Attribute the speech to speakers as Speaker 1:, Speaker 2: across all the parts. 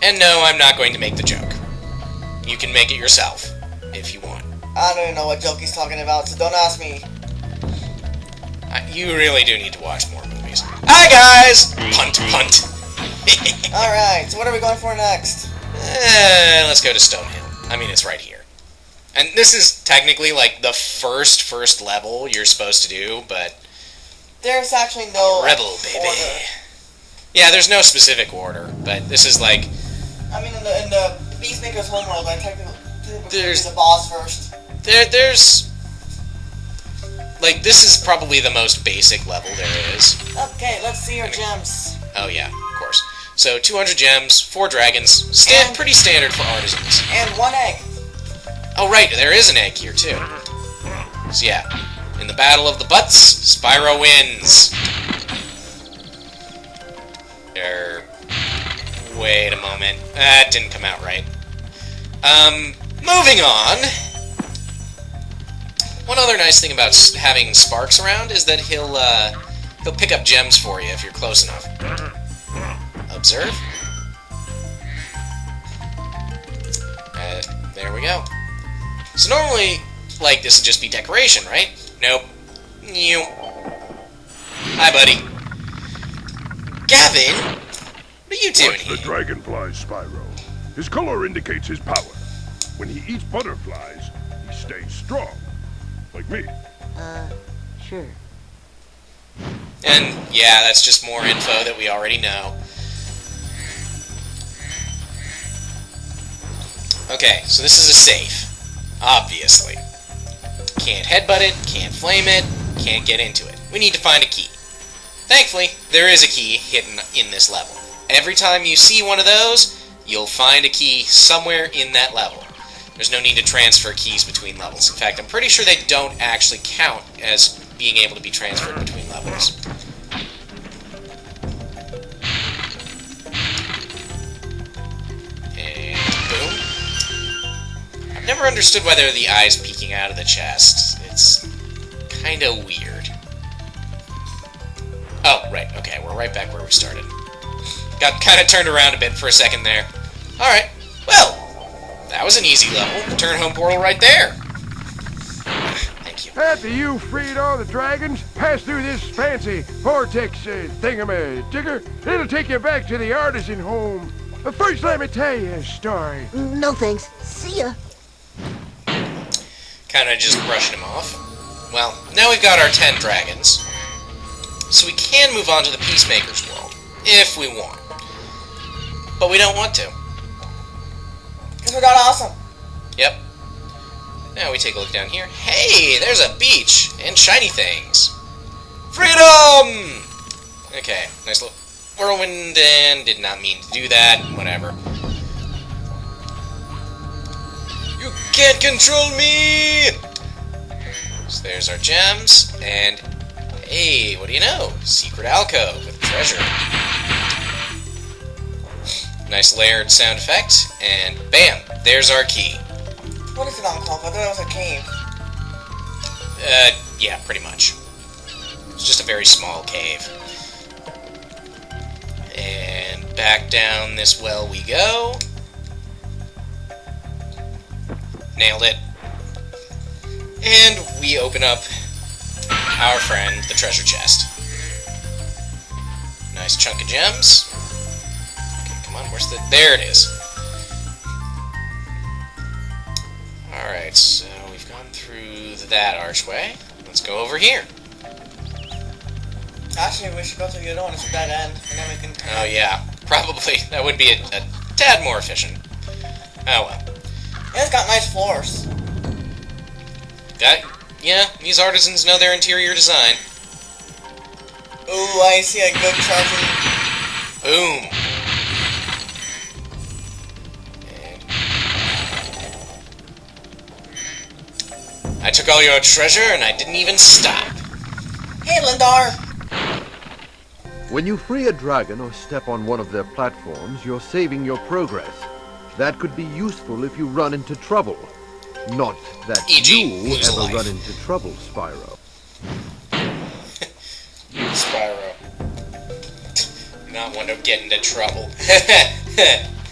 Speaker 1: And no, I'm not going to make the joke. You can make it yourself, if you want.
Speaker 2: I don't even know what joke he's talking about, so don't ask me.
Speaker 1: You really do need to watch more movies. Hi, guys! Punt, punt.
Speaker 2: Alright, so what are we going for next?
Speaker 1: Let's go to Stonehill. I mean, it's right here. And this is technically, like, the first level you're supposed to do, but...
Speaker 2: There's actually no...
Speaker 1: Rebel, baby.
Speaker 2: Order.
Speaker 1: Yeah, there's no specific order, but this is like...
Speaker 2: I mean, in the Peacemaker's homeworld, I technically
Speaker 1: There's
Speaker 2: the boss first.
Speaker 1: There's... Like, this is probably the most basic level there is.
Speaker 2: Okay, let's see your gems.
Speaker 1: Oh, yeah, of course. So, 200 gems, 4 dragons. Pretty standard for artisans.
Speaker 2: And 1 egg.
Speaker 1: Oh, right, there is an egg here, too. So, yeah. In the Battle of the Butts, Spyro wins. Wait a moment. That didn't come out right. Moving on. One other nice thing about having Sparks around is that he'll pick up gems for you if you're close enough. Observe. There we go. So normally, like, this would just be decoration, right? Nope. You. Hi, buddy. Gavin? What are you doing here?
Speaker 3: Watch the dragonfly, Spyro. His color indicates his power. When he eats butterflies, he stays strong. Like me.
Speaker 2: Sure.
Speaker 1: And, yeah, that's just more info that we already know. Okay, so this is a safe. Obviously. Can't headbutt it, can't flame it, can't get into it. We need to find a key. Thankfully, there is a key hidden in this level. Every time you see one of those, you'll find a key somewhere in that level. There's no need to transfer keys between levels. In fact, I'm pretty sure they don't actually count as being able to be transferred between levels. And boom. I've never understood why there are the eyes peeking out of the chest. It's kind of weird. Oh, right, okay, we're right back where we started. Got kind of turned around a bit for a second there. Alright, well, that was an easy level. Return home portal right there. Thank you.
Speaker 3: After you freed all the dragons, pass through this fancy vortex thingamajigger. It'll take you back to the artisan home. But first, let me tell you a story.
Speaker 4: No thanks. See ya.
Speaker 1: Kind of just brushing him off. Well, now we've got our 10 dragons. So we can move on to the Peacemaker's world, if we want. But we don't want to.
Speaker 2: Because we got awesome.
Speaker 1: Yep. Now we take a look down here. Hey, there's a beach and shiny things. Freedom! Okay, nice little whirlwind, and did not mean to do that. Whatever. You can't control me! So there's our gems, and hey, what do you know? Secret alcove with treasure. Nice layered sound effect, and bam, there's our key.
Speaker 2: What is it on called? I thought it was a cave.
Speaker 1: Yeah, pretty much. It's just a very small cave. And back down this well we go. Nailed it. And we open up our friend, the treasure chest. Nice chunk of gems. Okay, come on, where's the... There it is. Alright, so we've gone through that archway. Let's go over here.
Speaker 2: Actually, we should go to the other one. It's a dead end, and then we can...
Speaker 1: Oh, yeah. Probably. That would be a tad more efficient. Oh, well.
Speaker 2: And it's got nice floors.
Speaker 1: Yeah, these artisans know their interior design.
Speaker 2: Ooh, I see a good charging...
Speaker 1: Boom. And I took all your treasure and I didn't even stop.
Speaker 2: Hey, Lindar!
Speaker 5: When you free a dragon or step on one of their platforms, you're saving your progress. That could be useful if you run into trouble. Not that you ever run into trouble, Spyro.
Speaker 1: Spyro. Not one to get into trouble.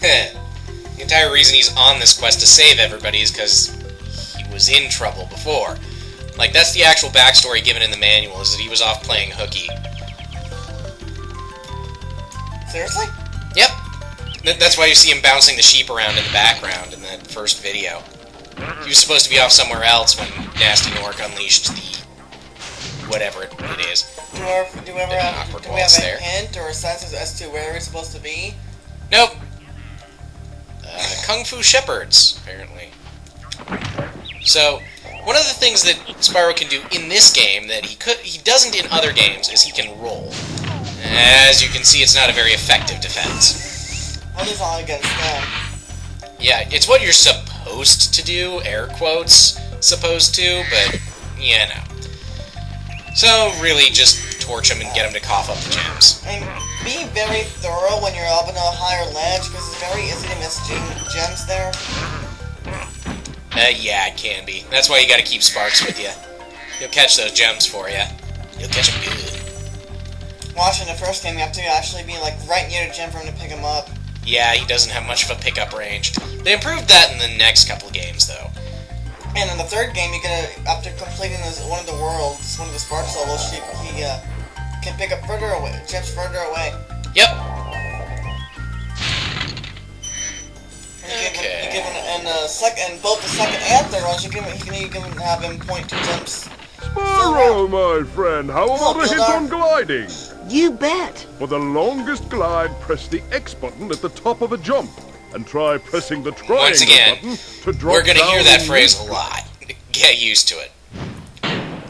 Speaker 1: The entire reason he's on this quest to save everybody is because he was in trouble before. Like, that's the actual backstory given in the manual, is that he was off playing hooky.
Speaker 2: Seriously?
Speaker 1: Yep. That's why you see him bouncing the sheep around in the background in that first video. He was supposed to be off somewhere else when Nasty Nork unleashed the... whatever it is.
Speaker 2: Do we have a hint or a sense as to where it's supposed to be?
Speaker 1: Nope. Kung Fu Shepherds, apparently. So, one of the things that Spyro can do in this game that he doesn't in other games is he can roll. As you can see, it's not a very effective defense.
Speaker 2: What is all against them?
Speaker 1: Yeah, it's what you're supposed to do, air quotes, supposed to, but, you know. So, really, just torch him and get him to cough up the gems.
Speaker 2: And be very thorough when you're up on a higher ledge, because it's very easy to miss gems there.
Speaker 1: Yeah, it can be. That's why you gotta keep Sparks with you. He'll catch those gems for you. He'll catch them good.
Speaker 2: Watching the first game, you have to actually be, like, right near the gem for him to pick him up.
Speaker 1: Yeah, he doesn't have much of a pickup range. They improved that in the next couple of games, though.
Speaker 2: And in the third game, you get after completing one of the worlds, one of the Sparks levels, he can pick up gems further away.
Speaker 1: Yep.
Speaker 2: Okay. And both the second and third ones, you can even have him point to gems.
Speaker 3: Spyro, my friend, how about a hint on gliding?
Speaker 4: You bet.
Speaker 3: For the longest glide, press the X button at the top of a jump. And try pressing the triangle
Speaker 1: Once again,
Speaker 3: button to drop
Speaker 1: we're gonna hear that
Speaker 3: down.
Speaker 1: phrase a lot. Get used to it.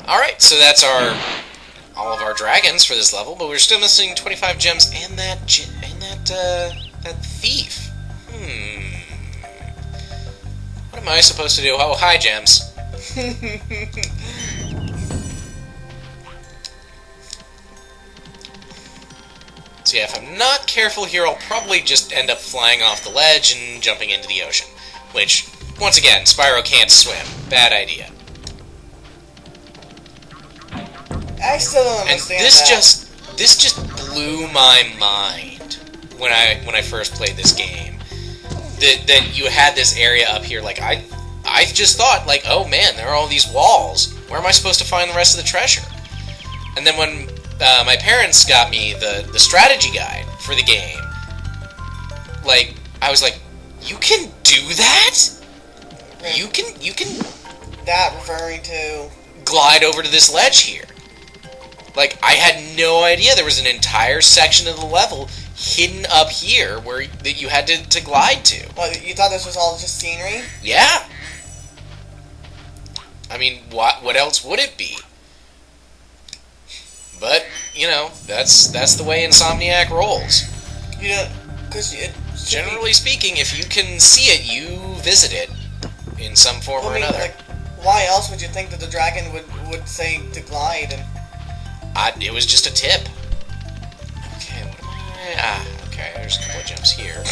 Speaker 1: Alright, so that's all of our dragons for this level, but we're still missing 25 gems and that thief. What am I supposed to do? Oh, hi, gems. So yeah, if I'm not careful here, I'll probably just end up flying off the ledge and jumping into the ocean. Which, once again, Spyro can't swim. Bad idea.
Speaker 2: I still don't understand that.
Speaker 1: This just blew my mind when I first played this game. That you had this area up here, like I just thought, like, oh man, there are all these walls. Where am I supposed to find the rest of the treasure? And then when my parents got me the strategy guide for the game, like, I was like, you can do that? You can
Speaker 2: that referring to
Speaker 1: glide over to this ledge here. Like, I had no idea there was an entire section of the level hidden up here that you had to glide to.
Speaker 2: What, you thought this was all just scenery?
Speaker 1: Yeah. I mean, what else would it be? But, you know, that's the way Insomniac rolls.
Speaker 2: You know, because
Speaker 1: generally speaking, if you can see it, you visit it in some form or another.
Speaker 2: Like, why else would you think that the dragon would say to glide? And
Speaker 1: it was just a tip. Okay, what am I? Okay, there's a couple of jumps here.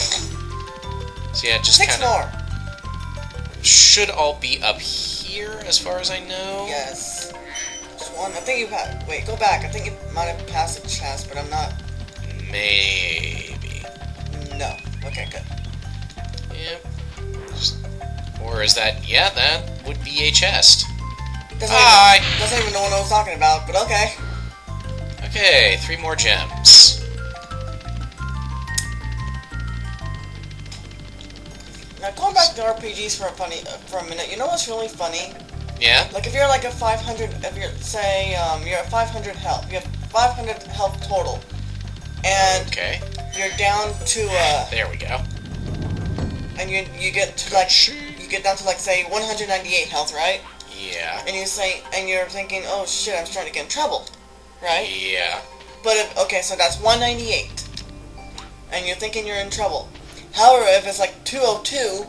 Speaker 1: So yeah, just kind of should all be up here, as far as I know.
Speaker 2: Yes. Just one. I think you have. Wait, go back. I think you might have passed a chest, but I'm not.
Speaker 1: Maybe.
Speaker 2: No. Okay, good.
Speaker 1: Yep. Or is that? Yeah, that would be a chest.
Speaker 2: Doesn't even know what I was talking about, but okay.
Speaker 1: Okay, 3 more gems.
Speaker 2: Now going back to RPGs for a minute, you know what's really funny?
Speaker 1: Yeah.
Speaker 2: Like if you're like a 500, if you're say you're at 500 health, you have 500 health total, and
Speaker 1: okay,
Speaker 2: you're down to
Speaker 1: there we go.
Speaker 2: And you get to like down to like say 198 health, right?
Speaker 1: Yeah.
Speaker 2: And you're thinking, oh shit, I'm starting to get in trouble, right?
Speaker 1: Yeah.
Speaker 2: But okay, so that's 198, and you're thinking you're in trouble. However, if it's like 202,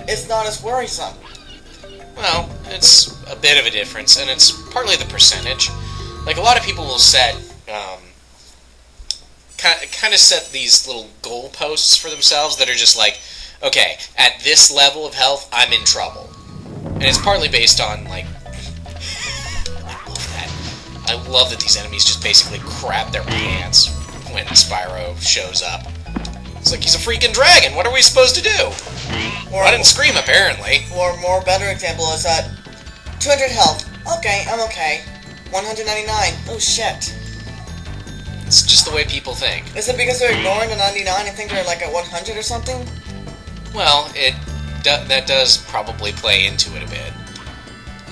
Speaker 2: it's not as worrisome.
Speaker 1: Well, it's a bit of a difference, and it's partly the percentage. Like, a lot of people will set, kind of set these little goalposts for themselves that are just like, okay, at this level of health, I'm in trouble. And it's partly based on, like, I love that these enemies just basically crap their pants when Spyro shows up. It's like he's a freaking dragon. What are we supposed to do?
Speaker 2: Or,
Speaker 1: I didn't scream, apparently.
Speaker 2: or more better example is that 200 health. Okay, I'm okay. 199. Oh shit.
Speaker 1: It's just the way people think.
Speaker 2: Is it because they're ignoring the 99 and think they're like at 100 or something?
Speaker 1: Well, that does probably play into it a bit.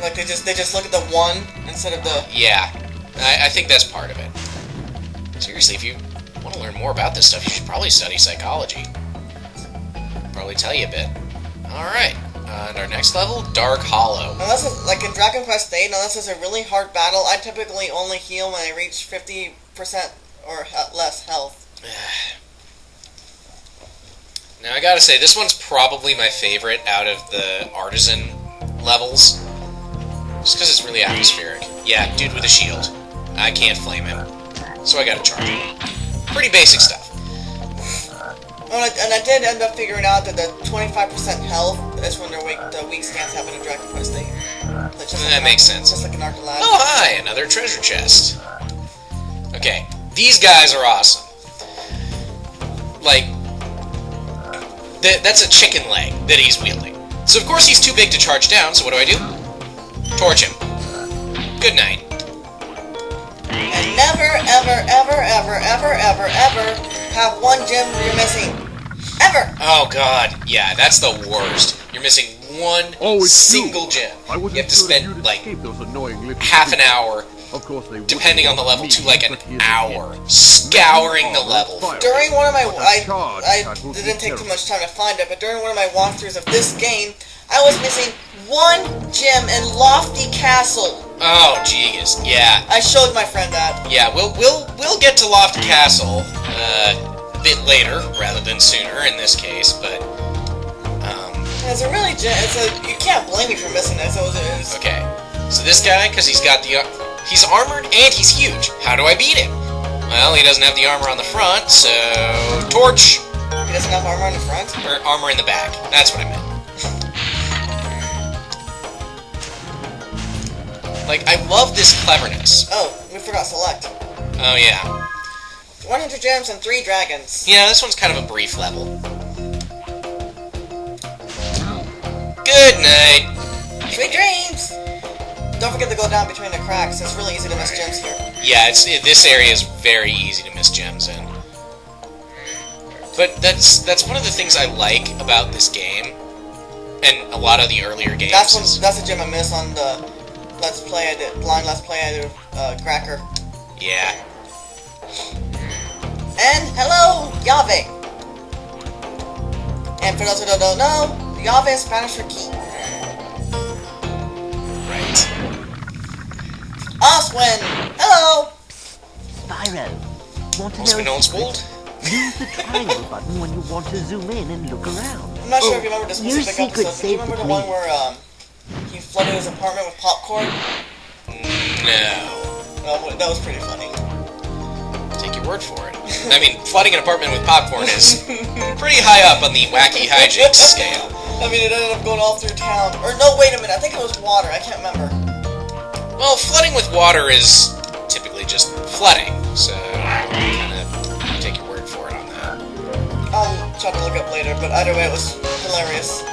Speaker 2: Like they just look at the 1 instead of the...
Speaker 1: Yeah, I think that's part of it. Seriously, if you want to learn more about this stuff, you should probably study psychology. Probably tell you a bit. Alright, and our next level, Dark Hollow.
Speaker 2: Unless it's, like in Dragon Quest VIII, unless it's a really hard battle, I typically only heal when I reach 50% or less health.
Speaker 1: Now I gotta say, this one's probably my favorite out of the artisan levels. Just because it's really atmospheric. Yeah, dude with a shield. I can't flame him. So I gotta charge him. Pretty basic stuff.
Speaker 2: Oh, and I did end up figuring out that the 25% health is when the weak stance happen in Dragon Quest VIII.
Speaker 1: That makes sense.
Speaker 2: Just like an Arcalad.
Speaker 1: Oh, hi! Another treasure chest. Okay, these guys are awesome. Like, that's a chicken leg that he's wielding. So of course he's too big to charge down, so what do? Torch him. Good night.
Speaker 2: And never, ever, ever, ever, ever, ever, ever have one gem you're missing. Ever!
Speaker 1: Oh god, yeah, that's the worst. You're missing one single gem. You have to spend, like, half an hour, depending on the level, to like an hour, scouring the level.
Speaker 2: During one of my... I didn't take too much time to find it, but during one of my walkthroughs of this game, I was missing one gem in Lofty Castle.
Speaker 1: Oh, jeez, yeah.
Speaker 2: I showed my friend that.
Speaker 1: Yeah, we'll get to Lofty Castle a bit later rather than sooner in this case, but
Speaker 2: It's a really you can't blame me for missing this.
Speaker 1: Okay, so this guy, because he's got he's armored and he's huge. How do I beat him? Well, he doesn't have the armor on the front, so torch.
Speaker 2: He doesn't have armor on the front?
Speaker 1: Or armor in the back. That's what I meant. Like, I love this cleverness.
Speaker 2: Oh, we forgot select.
Speaker 1: Oh, yeah.
Speaker 2: 100 gems and 3 dragons.
Speaker 1: Yeah, this one's kind of a brief level. Good night.
Speaker 2: Sweet dreams! Don't forget to go down between the cracks. It's really easy to miss gems here.
Speaker 1: Yeah, this area is very easy to miss gems in. But that's one of the things I like about this game, and a lot of the earlier games.
Speaker 2: That's a gem I missed on the blind Let's Play I did with Cracker.
Speaker 1: Yeah.
Speaker 2: And hello, Yahweh. And for those who don't know, Yahweh is Spanish for key.
Speaker 1: Right.
Speaker 2: Oswin, hello.
Speaker 4: Spyro, want to
Speaker 1: Must
Speaker 4: know
Speaker 1: be old schooled.
Speaker 4: use the triangle button when you want to zoom in and look around.
Speaker 2: I'm not sure if you remember the
Speaker 4: New
Speaker 2: specific
Speaker 4: secret
Speaker 2: episode. Do you
Speaker 4: saved
Speaker 2: remember
Speaker 4: with
Speaker 2: the one
Speaker 4: me.
Speaker 2: where he flooded his apartment with popcorn?
Speaker 1: No.
Speaker 2: Oh, that was pretty funny.
Speaker 1: Take your word for it. I mean, flooding an apartment with popcorn is pretty high up on the wacky hijinks scale.
Speaker 2: I mean, it ended up going all through town. Or no, wait a minute. I think it was water. I can't remember.
Speaker 1: Well, flooding with water is typically just flooding, so kind of take your word for it on that.
Speaker 2: I'll try to look up later, but either way, it was hilarious.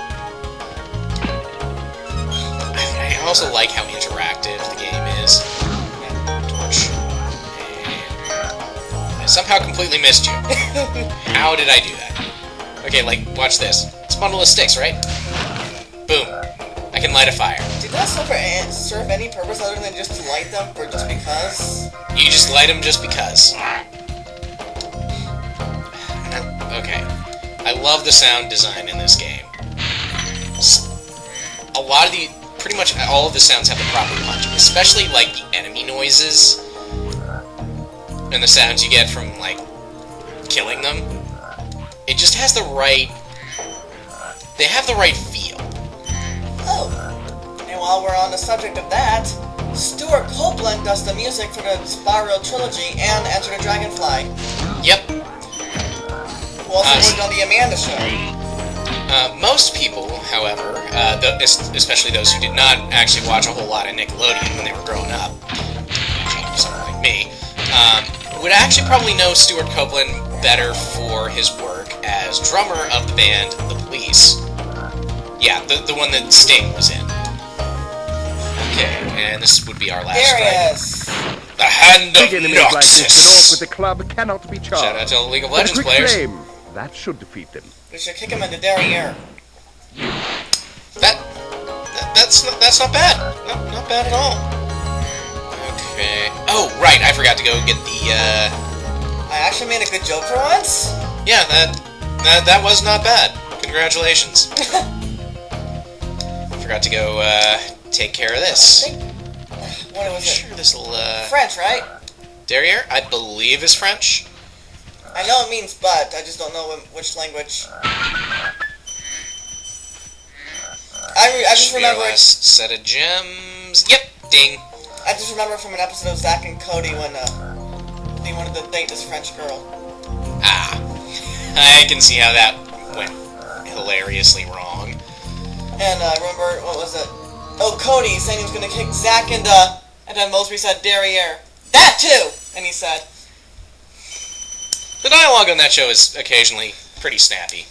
Speaker 1: I also like how interactive the game is. Torch. And I somehow completely missed you. How did I do that? Okay, like, watch this. It's a bundle of sticks, right? Boom. I can light a fire.
Speaker 2: Did that serve any purpose other than just to light them, or just because?
Speaker 1: You just light them just because. Okay. I love the sound design in this game. A lot of pretty much all of the sounds have the proper punch, especially, like, the enemy noises and the sounds you get from, like, killing them. It just has the right... They have the right feel.
Speaker 2: Oh. And while we're on the subject of that, Stuart Copeland does the music for the Spyro trilogy and Enter the Dragonfly.
Speaker 1: Yep.
Speaker 2: Who also worked on the Amanda Show.
Speaker 1: Most people, however, especially those who did not actually watch a whole lot of Nickelodeon when they were growing up, someone like me, would actually probably know Stuart Copeland better for his work as drummer of the band The Police. Yeah, the one that Sting was in. Okay, and this would be our last
Speaker 2: There he
Speaker 1: strike.
Speaker 2: is.
Speaker 1: The Hand
Speaker 3: Big
Speaker 1: of
Speaker 3: enemies like this and off
Speaker 1: Noxus!
Speaker 3: with the club cannot be charged.
Speaker 1: Shout out to the League of
Speaker 3: But a
Speaker 1: Legends
Speaker 3: quick
Speaker 1: players.
Speaker 3: flame, that should defeat them.
Speaker 2: We should kick him in the derriere.
Speaker 1: That's not bad. Not bad at all. Okay. Oh, right, I forgot to go get the,
Speaker 2: I actually made a good joke for once.
Speaker 1: yeah, that was not bad. Congratulations. Forgot to go, take care of this.
Speaker 2: What was it?
Speaker 1: Sure, this will,
Speaker 2: French, right?
Speaker 1: Derriere, I believe, is French.
Speaker 2: I know it means but, I just don't know which language. I just
Speaker 1: Should be our
Speaker 2: remember.
Speaker 1: last set of gems. Yep, ding.
Speaker 2: I just remember from an episode of Zack and Cody when they wanted to date this French girl.
Speaker 1: Ah, I can see how that went hilariously wrong.
Speaker 2: And I remember, what was it? Oh, Cody saying he was going to kick Zack and then Mosby said derriere. That too! And he said.
Speaker 1: The dialogue on that show is occasionally pretty snappy.